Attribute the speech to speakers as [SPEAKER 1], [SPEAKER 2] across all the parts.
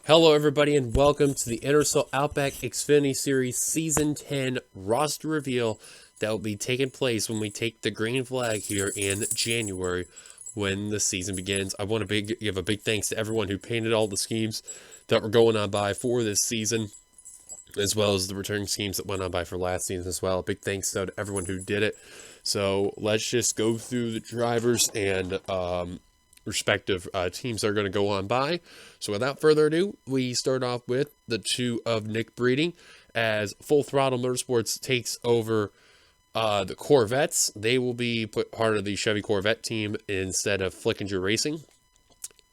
[SPEAKER 1] Hello, everybody, and welcome to the NRSL Outback Xfinity Series Season 10 roster reveal that will be taking place when we take the green flag here in January when the season begins. I want to give a big thanks to everyone who painted all the schemes that were going on by for this season, as well as the returning schemes that went on by for last season as well. Big thanks to everyone who did it. So let's just go through the drivers and respective teams that are going to go on by. So without further ado, we start off with the two of Nick Breeding as Full Throttle Motorsports takes over the Corvettes. They will be part of the Chevy Corvette team instead of Flickinger Racing.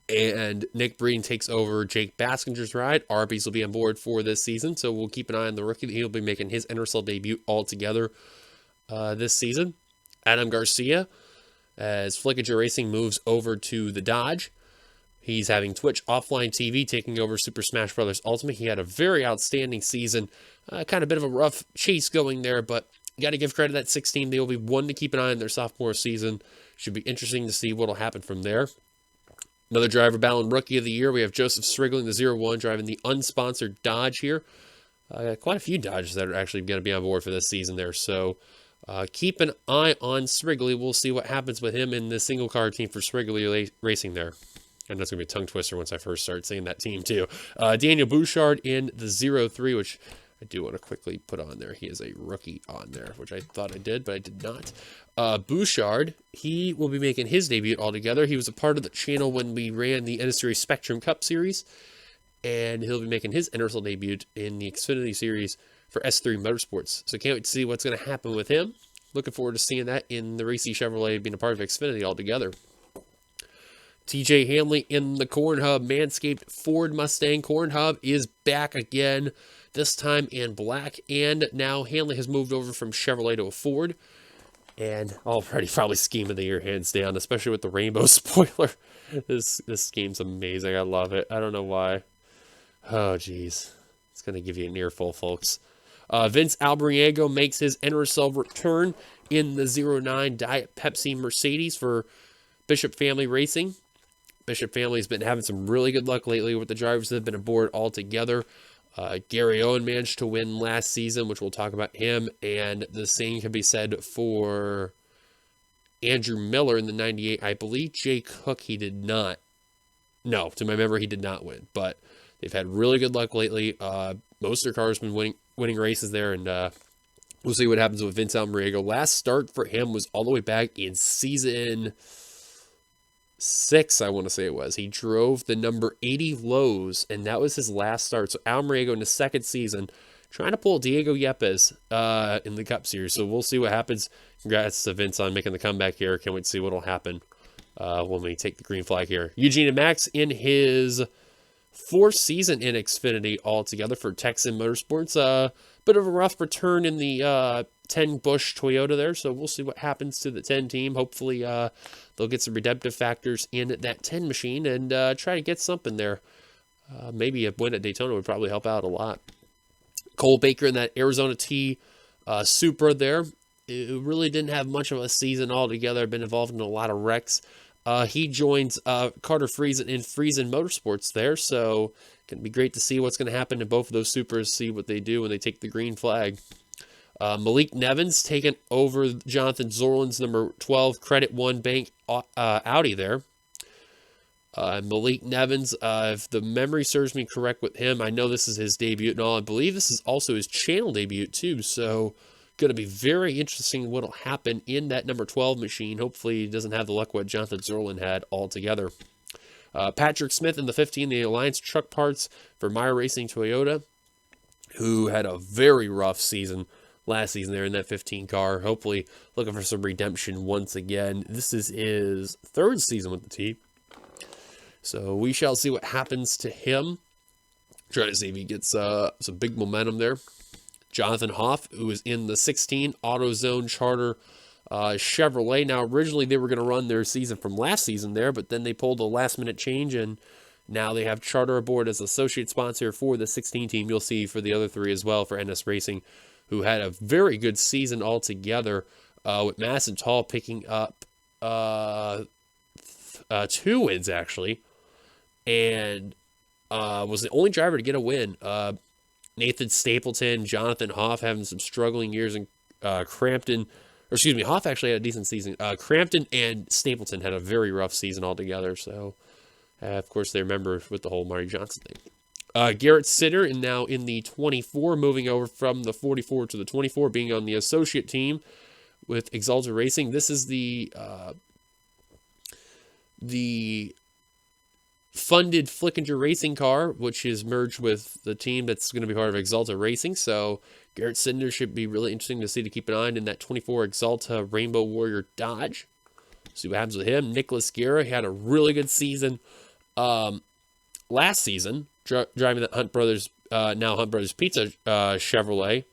[SPEAKER 1] And Nick Breeding takes over Jake Baskinger's ride. Arby's will be on board for this season, so we'll keep an eye on the rookie. He'll be making his NRSL debut altogether this season. Adam Garcia, as Flickinger Racing moves over to the Dodge. He's having Twitch Offline TV taking over Super Smash Bros. Ultimate. He had a very outstanding season. Kind of bit of a rough chase going there, but you got to give credit to that 16. They will be one to keep an eye on their sophomore season. Should be interesting to see what will happen from there. Another driver battling Rookie of the Year. We have Joseph Striggling, the 01, driving the unsponsored Dodge here. Quite a few Dodges that are actually going to be on board for this season there. So keep an eye on Srigley. We'll see what happens with him in the single car team for Srigley Racing there. And that's going to be a tongue twister once I first start saying that team too. Daniel Bouchard in the 03, which I do want to quickly put on there. He is a rookie on there, which I thought I did, but I did not. Bouchard, he will be making his debut altogether. He was a part of the channel when we ran the NS Spectrum Cup Series, and he'll be making his NRSL debut in the Xfinity Series for S3 Motorsports. So can't wait to see what's going to happen with him. Looking forward to seeing that in the Racy Chevrolet being a part of Xfinity altogether. TJ Hanley in the Corn Hub Manscaped Ford Mustang. Corn Hub is back again, this time in black, and now Hanley has moved over from Chevrolet to a Ford. And already probably scheme of the year, hands down, especially with the rainbow spoiler. This scheme's amazing. I love it. I don't know why. Oh, geez. It's going to give you an earful, folks. Vince Albriego makes his NRSL return in the 09 Diet Pepsi Mercedes for Bishop Family Racing. Bishop Family has been having some really good luck lately with the drivers that have been aboard altogether. Gary Owen managed to win last season, which we'll talk about him, and the same can be said for Andrew Miller in the 98. I believe Jake Hook, he did not. No, to my memory, he did not win, but they've had really good luck lately. Most of their cars have been winning races there, and we'll see what happens with Vince Albriego. Last start for him was all the way back in season 6, I want to say it was. He drove the number 80 Lowe's, and that was his last start. So Albriego in the second season, trying to pull Diego Yepes in the Cup Series. So we'll see what happens. Congrats to Vince on making the comeback here. Can't wait to see what will happen when we take the green flag here. Eugene and Max in his 4th season in Xfinity altogether for Texan Motorsports. Bit of a rough return in the 10 Busch Toyota there, so we'll see what happens to the 10 team. Hopefully they'll get some redemptive factors in that 10 machine and try to get something there. Maybe a win at Daytona would probably help out a lot. Cole Baker in that Arizona T Supra there. It really didn't have much of a season altogether. Been involved in a lot of wrecks. He joins Carter Friesen in Friesen Motorsports there, so it's going to be great to see what's going to happen to both of those Supras, see what they do when they take the green flag. Malik Nevins taking over Jonathan Zorlin's number 12 Credit One Bank Audi there. Malik Nevins, if the memory serves me correct with him, I know this is his debut and all. I believe this is also his channel debut too, so going to be very interesting what will happen in that number 12 machine. Hopefully he doesn't have the luck what Jonathan Zorlin had altogether. Patrick Smith in the 15, the Alliance Truck Parts for Meyer Racing Toyota, who had a very rough season last season there in that 15 car. Hopefully looking for some redemption once again. This is his 3rd season with the team, so we shall see what happens to him. Try to see if he gets some big momentum there. Jonathan Hoff, who is in the 16 AutoZone Charter Chevrolet. Now, originally they were going to run their season from last season there, but then they pulled a last-minute change, and now they have Charter aboard as associate sponsor for the 16 team. You'll see for the other 3 as well for NS Racing, who had a very good season altogether, with Madison Tall picking up 2 wins, actually, and was the only driver to get a win. Nathan Stapleton, Jonathan Hoff having some struggling years in Crampton. Or excuse me, Hoff actually had a decent season. Crampton and Stapleton had a very rough season altogether. So, of course, they remember with the whole Marty Johnson thing. Garrett Sitter, and now in the 24, moving over from the 44 to the 24, being on the associate team with Exalted Racing. This is the funded Flickinger Racing car, which is merged with the team that's going to be part of Exalta Racing. So Garrett Sinder should be really interesting to see, to keep an eye on in that 24 Exalta Rainbow Warrior Dodge. See what happens with him. Nicholas Guerra had a really good season last season, driving the Hunt Brothers, now Hunt Brothers Pizza Chevrolet.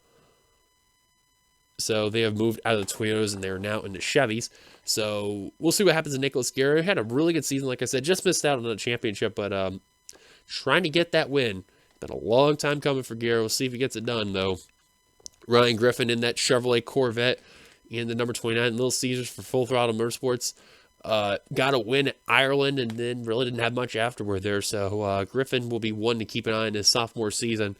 [SPEAKER 1] So they have moved out of the Toyotas and they're now into Chevys. So we'll see what happens to Nicholas Guerra. Had a really good season, like I said. Just missed out on the championship, but trying to get that win. Been a long time coming for Guerra. We'll see if he gets it done, though. Ryan Griffin in that Chevrolet Corvette in the number 29 Little Caesars for Full Throttle Motorsports. Got a win at Ireland and then really didn't have much afterward there. So Griffin will be one to keep an eye on his sophomore season.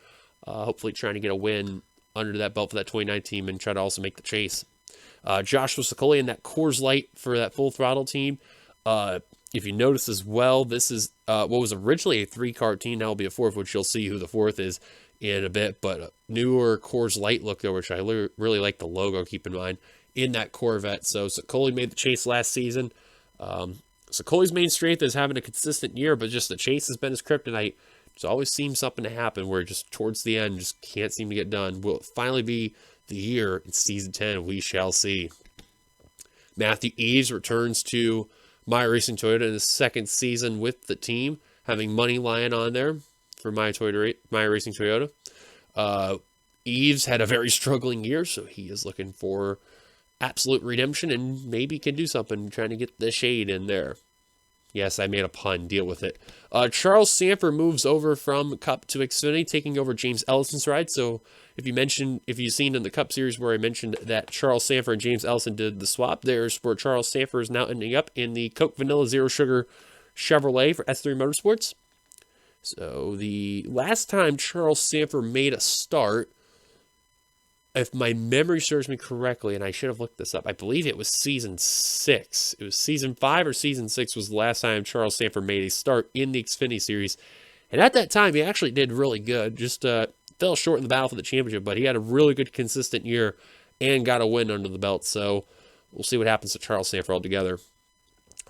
[SPEAKER 1] Hopefully trying to get a win under that belt for that 29 team and try to also make the chase. Joshua Sicoli in that Coors Light for that Full Throttle team. If you notice as well, this is what was originally a 3-car team. Now will be a 4th, which you'll see who the 4th is in a bit. But a newer Coors Light look there, which I really like the logo, keep in mind, in that Corvette. So Sicoli made the chase last season. Sicoli's main strength is having a consistent year, but just the chase has been his kryptonite. There's always seems something to happen where just towards the end, just can't seem to get done. Will it finally be the year in Season 10? We shall see. Matthew Eves returns to Meyer Racing Toyota in his second season with the team, having money lying on there for Meyer Racing Toyota. Eves had a very struggling year, so he is looking for absolute redemption and maybe can do something trying to get the shade in there. Yes, I made a pun. Deal with it. Charles Sanford moves over from Cup to Xfinity, taking over James Ellison's ride. So if you've seen in the Cup Series where I mentioned that Charles Sanford and James Ellison did the swap, there's where Charles Sanford is now ending up in the Coke Vanilla Zero Sugar Chevrolet for S3 Motorsports. So the last time Charles Sanford made a start, if my memory serves me correctly, and I should have looked this up, I believe it was Season 6. It was Season 5 or Season 6 was the last time Charles Sanford made a start in the Xfinity Series. And at that time, he actually did really good. Just fell short in the battle for the championship, but he had a really good, consistent year and got a win under the belt. So we'll see what happens to Charles Sanford altogether.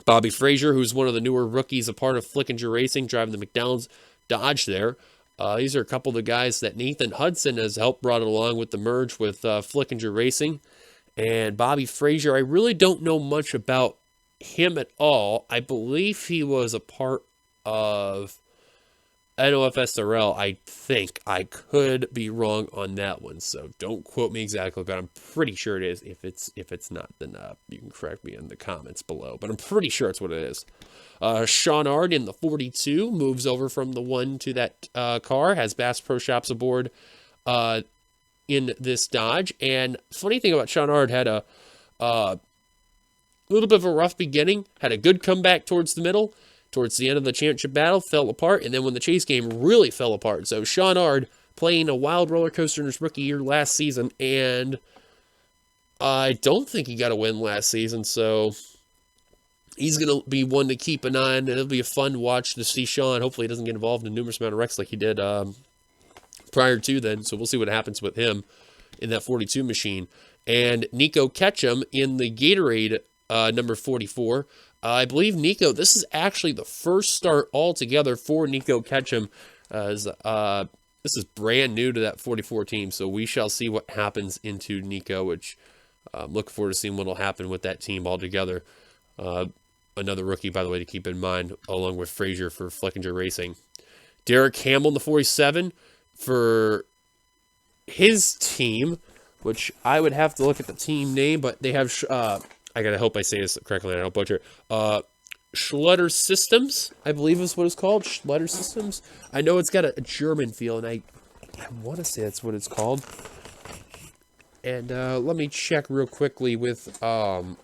[SPEAKER 1] Bobby Frazier, who's one of the newer rookies, a part of Flickinger Racing, driving the McDonald's Dodge there. These are a couple of the guys that Nathan Hudson has helped brought it along with the merge with Flickinger Racing. And Bobby Frazier, I really don't know much about him at all. I believe he was a part of NOFSRL, I think. I could be wrong on that one, so don't quote me exactly, but I'm pretty sure it is. If it's not, then you can correct me in the comments below, but I'm pretty sure it's what it is. Shaunard in the 42 moves over from the 1 to that car, has Bass Pro Shops aboard in this Dodge. And funny thing about Shaunard, had a little bit of a rough beginning, had a good comeback towards the middle. Towards the end of the championship battle, fell apart, and then when the chase game really fell apart. So Shaunard playing a wild roller coaster in his rookie year last season, and I don't think he got a win last season, so he's going to be one to keep an eye on. It'll be a fun watch to see Sean. Hopefully he doesn't get involved in a numerous amount of wrecks like he did prior to then, so we'll see what happens with him in that 42 machine. And Nico Ketchum in the Gatorade number 44. I believe Nico, this is actually the first start altogether for Nico Ketchum. This is brand new to that 44 team, so we shall see what happens into Nico, which I'm looking forward to seeing what will happen with that team altogether. Another rookie, by the way, to keep in mind, along with Frazier for Flickinger Racing. Derek Hamill in the 47 for his team, which I would have to look at the team name, but they have... I gotta hope I say this correctly, I don't butcher it. Schlutter Systems, I believe is what it's called. Schlutter Systems. I know it's got a German feel, and I want to say that's what it's called. And let me check real quickly with the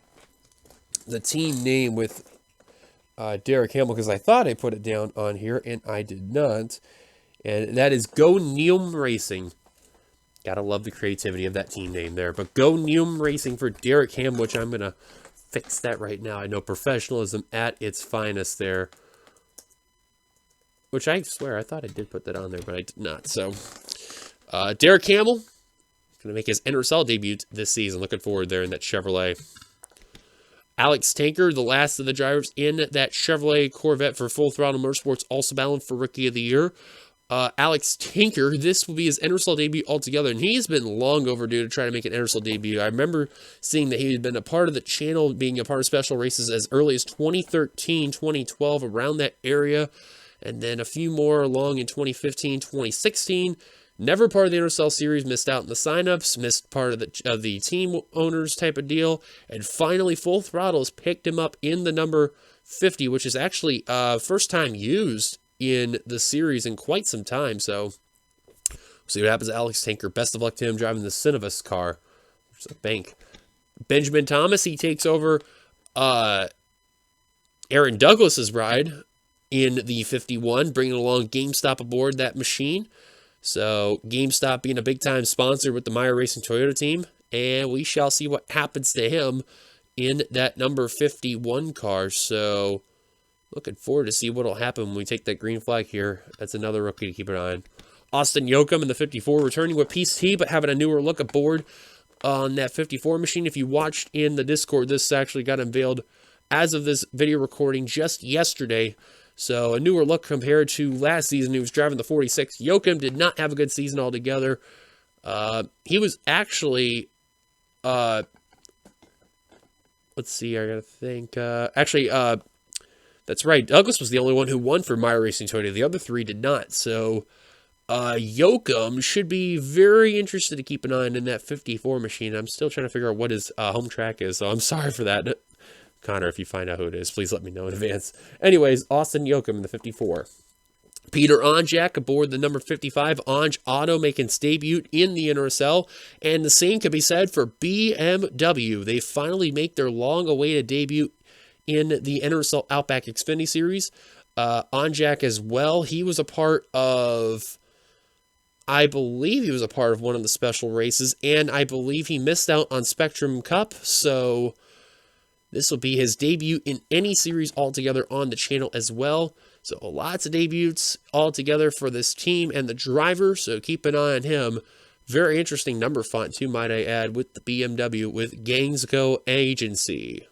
[SPEAKER 1] team name with Derek Hamill, because I thought I put it down on here, and I did not. And that is Go Neum Racing. Gotta love the creativity of that team name there. But Go Neum Racing for Derek Hamill, which I'm going to fix that right now. I know professionalism at its finest there. Which I swear, I thought I did put that on there, but I did not. So, Derek Hamill going to make his NRSL debut this season. Looking forward there in that Chevrolet. Alex Tanker, the last of the drivers in that Chevrolet Corvette for Full Throttle Motorsports, also battling for Rookie of the Year. Alex Tanker, this will be his NRSL debut altogether, and he's been long overdue to try to make an NRSL debut. I remember seeing that he had been a part of the channel, being a part of special races as early as 2013, 2012, around that area, and then a few more along in 2015, 2016. Never part of the NRSL series, missed out in the signups, missed part of the team owners type of deal, and finally Full Throttle has picked him up in the number 50, which is actually first time used in the series in quite some time. So we'll see what happens to Alex Tanker. Best of luck to him driving the Cinevis car, which is a bank. Benjamin Thomas, he takes over Aaron Douglas's ride in the 51, bringing along GameStop aboard that machine. So GameStop being a big-time sponsor with the Meyer Racing Toyota team, and we shall see what happens to him in that number 51 car. So looking forward to see what will happen when we take that green flag here. That's another rookie to keep an eye on. Austin Yoakum in the 54, returning with PCT, but having a newer look aboard on that 54 machine. If you watched in the Discord, this actually got unveiled as of this video recording just yesterday. So a newer look compared to last season. He was driving the 46. Yoakum did not have a good season altogether. He was actually, let's see, I gotta think. That's right. Douglas was the only one who won for Meyer Racing Toyota. The other three did not. So Yoakum should be very interested to keep an eye on in that 54 machine. I'm still trying to figure out what his home track is, so I'm sorry for that. Connor, if you find out who it is, please let me know in advance. Anyways, Austin Yoakum in the 54. Peter Onjak aboard the number 55. Onj Auto making its debut in the NRSL. And the same could be said for BMW. They finally make their long-awaited debut in the NRSL Outback Xfinity Series. Onjak as well. He was a part of, I believe he was a part of one of the special races. And I believe he missed out on Spectrum Cup. So this will be his debut in any series altogether on the channel as well. So lots of debuts altogether for this team and the driver. So keep an eye on him. Very interesting number font too, might I add, with the BMW with Gainsco Agency.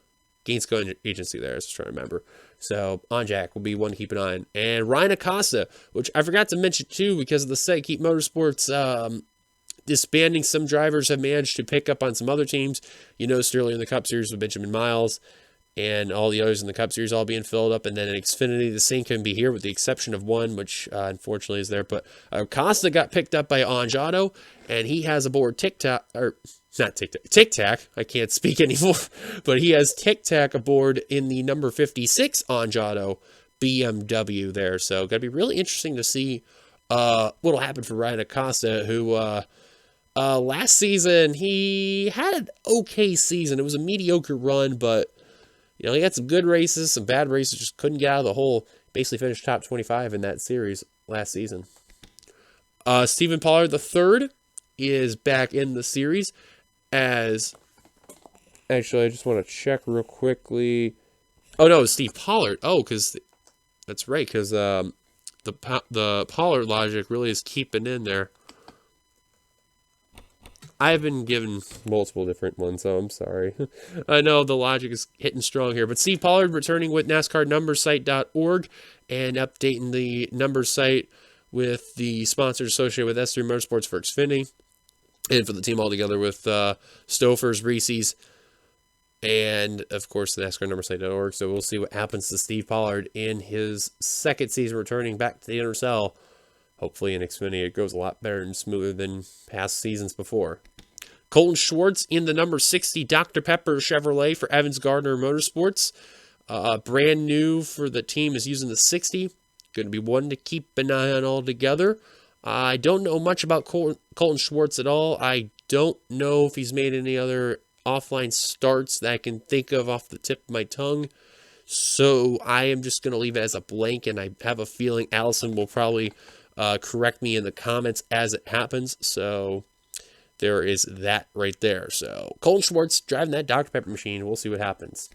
[SPEAKER 1] Gainsco Agency there, I was trying to remember. So Onjak will be one to keep an eye on. And Ryan Acosta, which I forgot to mention too because of the Sidekeep Motorsports disbanding. Some drivers have managed to pick up on some other teams. You noticed earlier in the Cup Series with Benjamin Miles and all the others in the Cup Series all being filled up. And then in Xfinity, the same can be here with the exception of one, which unfortunately is there. But Acosta got picked up by Onj Auto, and he has aboard Tic Tac. I can't speak anymore. But he has Tic Tac aboard in the number 56 Onj Auto BMW there. So got to be really interesting to see what will happen for Ryan Acosta, who last season, he had an okay season. It was a mediocre run, but you know, he had some good races, some bad races, just couldn't get out of the hole. Basically finished top 25 in that series last season. Stephen Pollard III is back in the series as... Actually, I just want to check real quickly. Oh, no, it's Steve Pollard. Oh, because... That's right, because the Pollard logic really is keeping in there. I've been given multiple different ones, so I'm sorry. I know the logic is hitting strong here. But Steve Pollard returning with NASCARnumbersite.org and updating the numbers site with the sponsors associated with S10 Motorsports for Xfinity and for the team altogether with Stofers, Reese's, and, of course, the NASCARnumbersite.org. So we'll see what happens to Steve Pollard in his second season returning back to the NRSL. Hopefully in Xfinity it goes a lot better and smoother than past seasons before. Clayton Schwartz in the number 60 Dr. Pepper Chevrolet for Evans Gardner Motorsports. Brand new for the team is using the 60. Going to be one to keep an eye on altogether. I don't know much about Clayton Schwartz at all. I don't know if he's made any other offline starts that I can think of off the tip of my tongue. So I am just going to leave it as a blank, and I have a feeling Allison will probably correct me in the comments as it happens. So there is that right there. So Clayton Schwartz driving that Dr. Pepper machine. We'll see what happens.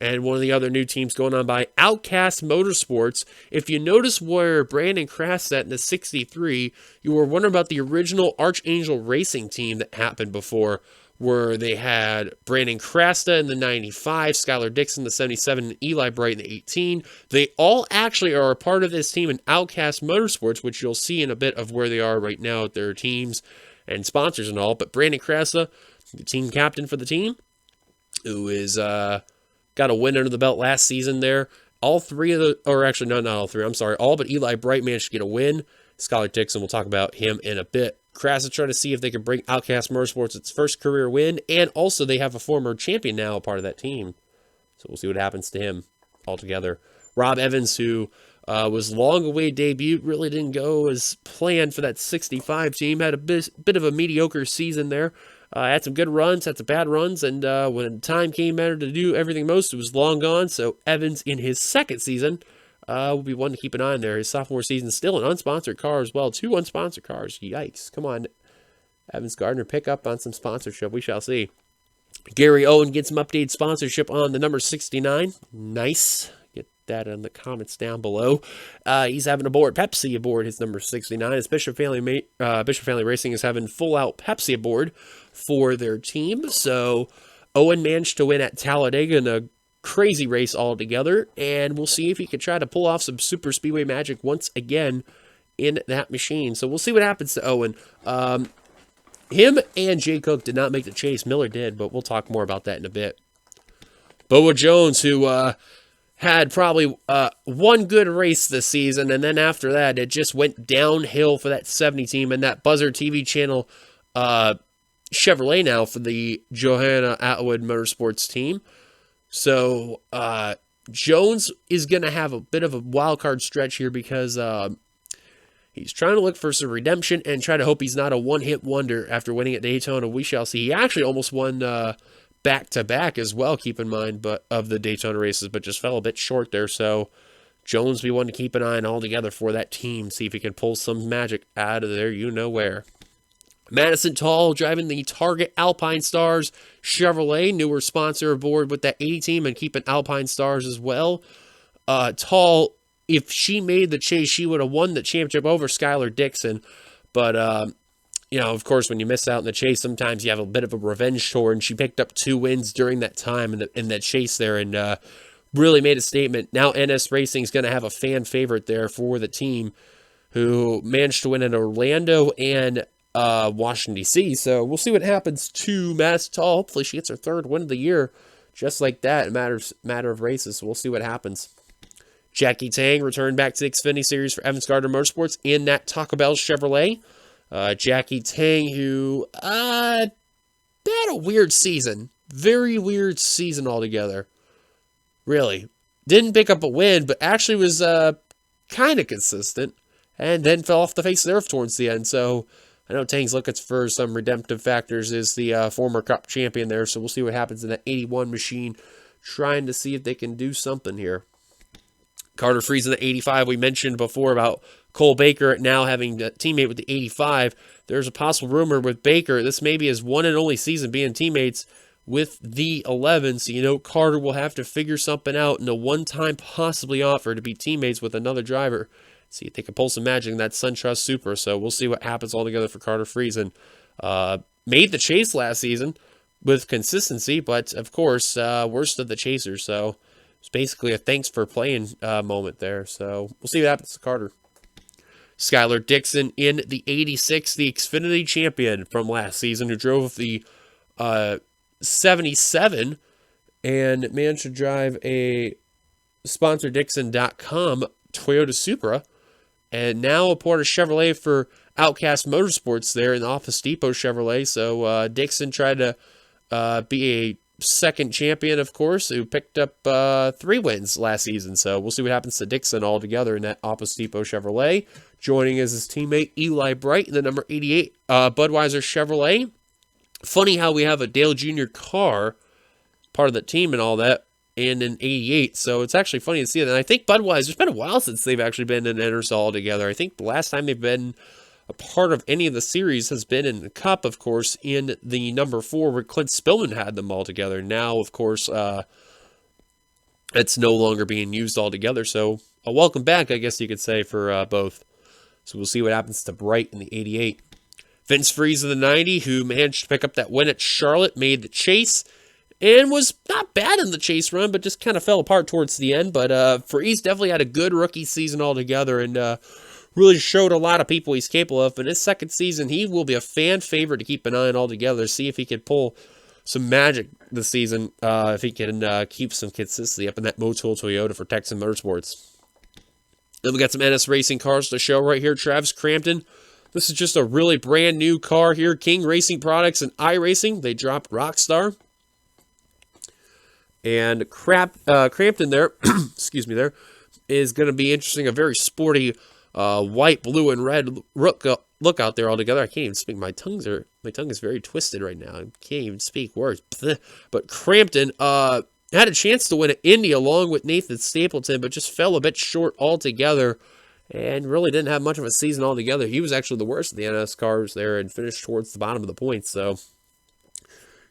[SPEAKER 1] And one of the other new teams going on by Outcast Motorsports. If you notice where Brandon Kraft sat in the 63, you were wondering about the original Archangel Racing team that happened before, where they had Brandon Krasta in the 95, Skylar Dixon in the 77, and Eli Bright in the 18. They all actually are a part of this team in Outcast Motorsports, which you'll see in a bit of where they are right now with their teams and sponsors and all. But Brandon Krasta, the team captain for the team, who is got a win under the belt last season there. All three of the, or actually, not all three, I'm sorry, all but Eli Bright managed to get a win. Skylar Dixon, we'll talk about him in a bit. Krasa trying to see if they can bring Outcast Motorsports its first career win, and also they have a former champion now a part of that team. So we'll see what happens to him altogether. Rob Evans, who was long away debut, really didn't go as planned for that 65 team, had a bit of a mediocre season there. Had some good runs, had some bad runs, and when the time came mattered to do everything most, it was long gone. So Evans in his second season will be one to keep an eye on there. His sophomore season, still an unsponsored car as well. 2 unsponsored cars. Yikes. Come on, Evans Gardner, pick up on some sponsorship. We shall see. Gary Owen gets some updated sponsorship on the number 69. Nice. Get that in the comments down below. He's having Pepsi aboard his number 69. His Bishop Family Racing is having full-out Pepsi aboard for their team. So Owen managed to win at Talladega in a crazy race altogether, and we'll see if he can try to pull off some super speedway magic once again in that machine. So we'll see what happens to Owen. Him and Jay Cook did not make the chase. Miller did, but we'll talk more about that in a bit. Boa Jones, who had probably one good race this season, and then after that, it just went downhill for that 70 team and that Buzzer TV channel Chevrolet now for the Johanna Atwood Motorsports team. So Jones is going to have a bit of a wild card stretch here because he's trying to look for some redemption and try to hope he's not a one-hit wonder after winning at Daytona. We shall see. He actually almost won back-to-back as well, keep in mind, but of the Daytona races, but just fell a bit short there. So Jones will be one to keep an eye on altogether for that team, see if he can pull some magic out of there, you know where. Madison Tall driving the Target Alpine Stars Chevrolet, newer sponsor aboard with that 80 team and keeping Alpine Stars as well. Tall, if she made the chase, she would have won the championship over Skylar Dixon. But, of course, when you miss out in the chase, sometimes you have a bit of a revenge tour, and she picked up 2 wins during that time in that chase there and really made a statement. Now NS Racing is going to have a fan favorite there for the team who managed to win in Orlando and Washington, D.C. So we'll see what happens to Madison Tall. Hopefully she gets her 3rd win of the year just like that in matter of races. So we'll see what happens. Jackie Tang returned back to the Xfinity Series for Evans Gardner Motorsports in that Taco Bell Chevrolet. Jackie Tang, who had a weird season. Very weird season altogether. Really. Didn't pick up a win, but actually was kind of consistent. And then fell off the face of the earth towards the end. So I know Tang's looking for some redemptive factors as the former Cup champion there. So we'll see what happens in that 81 machine. Trying to see if they can do something here. Carter Friesen, the 85, we mentioned before about Cole Baker now having a teammate with the 85. There's a possible rumor with Baker. This may be his one and only season being teammates with the 11. So, Carter will have to figure something out in a one-time possibly offer to be teammates with another driver. See if they can pull some magic in that SunTrust Super. So we'll see what happens altogether for Carter Friesen. Made the chase last season with consistency, but of course, worst of the chasers. So it's basically a thanks for playing moment there. So we'll see what happens to Carter. Skylar Dixon in the 86, the Xfinity champion from last season, who drove the 77 and managed to drive a SponsorDixon.com Toyota Supra, and now a part of Chevrolet for Outcast Motorsports there in the Office Depot Chevrolet. So Dixon tried to be a second champion, of course, who picked up 3 wins last season. So we'll see what happens to Dixon altogether in that Office Depot Chevrolet. Joining as his teammate Eli Bright in the number 88 Budweiser Chevrolet. Funny how we have a Dale Jr. car, part of the team and all that, and an 88. So it's actually funny to see that. And I think Budweiser, it's been a while since they've actually been in NRSL all together. I think the last time they've been a part of any of the series has been in the Cup, of course, in the number 4 where Clint Spillman had them all together. Now, of course, it's no longer being used all together. So a welcome back, I guess you could say, for both. So we'll see what happens to Bright in the 88. Vince Friesen, the 90, who managed to pick up that win at Charlotte, made the chase and was not bad in the chase run, but just kind of fell apart towards the end. But Friesen definitely had a good rookie season altogether and really showed a lot of people he's capable of. In his second season, he will be a fan favorite to keep an eye on altogether, see if he can pull some magic this season, if he can keep some consistency up in that Motul Toyota for Texan Motorsports. Then we got some NS Racing cars to show right here. Travis Crampton. This is just a really brand new car here. King Racing Products and iRacing. They dropped Rockstar. And Crampton there, excuse me, there is going to be interesting. A very sporty white, blue, and red look out there altogether. I can't even speak. My tongue is very twisted right now. I can't even speak words. But Crampton had a chance to win at Indy along with Nathan Stapleton, but just fell a bit short altogether and really didn't have much of a season altogether. He was actually the worst of the NS cars there and finished towards the bottom of the points. So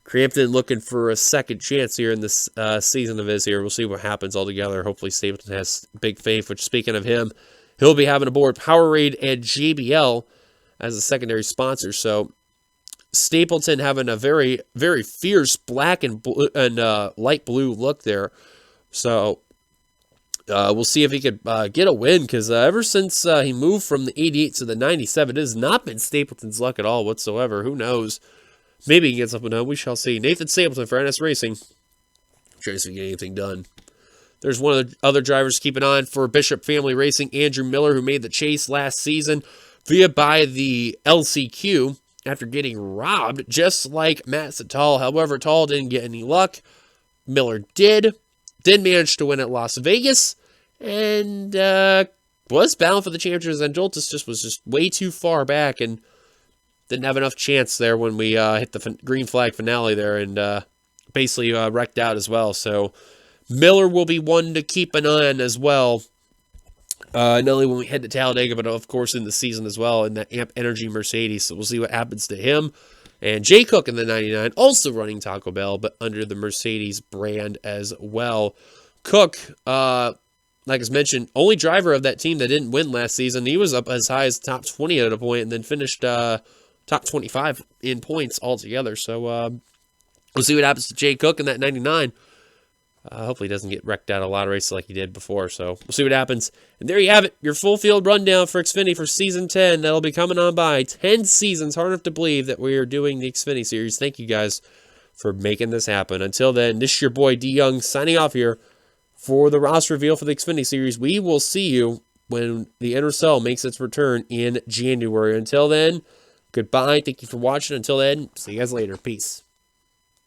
[SPEAKER 1] Crampton looking for a second chance here in this season of his here. We'll see what happens altogether. Hopefully Stapleton has big faith, which, speaking of him, he'll be having aboard Powerade and JBL as a secondary sponsor. So Stapleton having a very, very fierce black and blue and light blue look there. So we'll see if he could get a win, because ever since he moved from the 88 to the 97, it has not been Stapleton's luck at all whatsoever. Who knows? Maybe he gets up and down. We shall see. Nathan Stapleton for NS Racing. Trying to see if we get anything done. There's one of the other drivers to keep an eye on for Bishop Family Racing, Andrew Miller, who made the chase last season by the LCQ after getting robbed, just like Madison Tall. However, Tall didn't get any luck. Miller did manage to win at Las Vegas, and was bound for the championship. And Joltis was just way too far back and didn't have enough chance there when we hit the green flag finale there, and basically wrecked out as well. So Miller will be one to keep an eye on as well. Not only when we head to Talladega, but of course in the season as well in that Amp Energy Mercedes. So we'll see what happens to him. And Jay Cook in the 99, also running Taco Bell, but under the Mercedes brand as well. Cook, like I mentioned, only driver of that team that didn't win last season. He was up as high as top 20 at a point and then finished top 25 in points altogether. So we'll see what happens to Jay Cook in that 99. Hopefully he doesn't get wrecked out a lot of races like he did before. So we'll see what happens. And there you have it, your full field rundown for Xfinity for Season 10. That'll be coming on by 10 seasons. Hard enough to believe that we are doing the Xfinity Series. Thank you guys for making this happen. Until then, this is your boy D Young signing off here for the roster reveal for the Xfinity Series. We will see you when the NRSL makes its return in January. Until then, goodbye. Thank you for watching. Until then, see you guys later. Peace.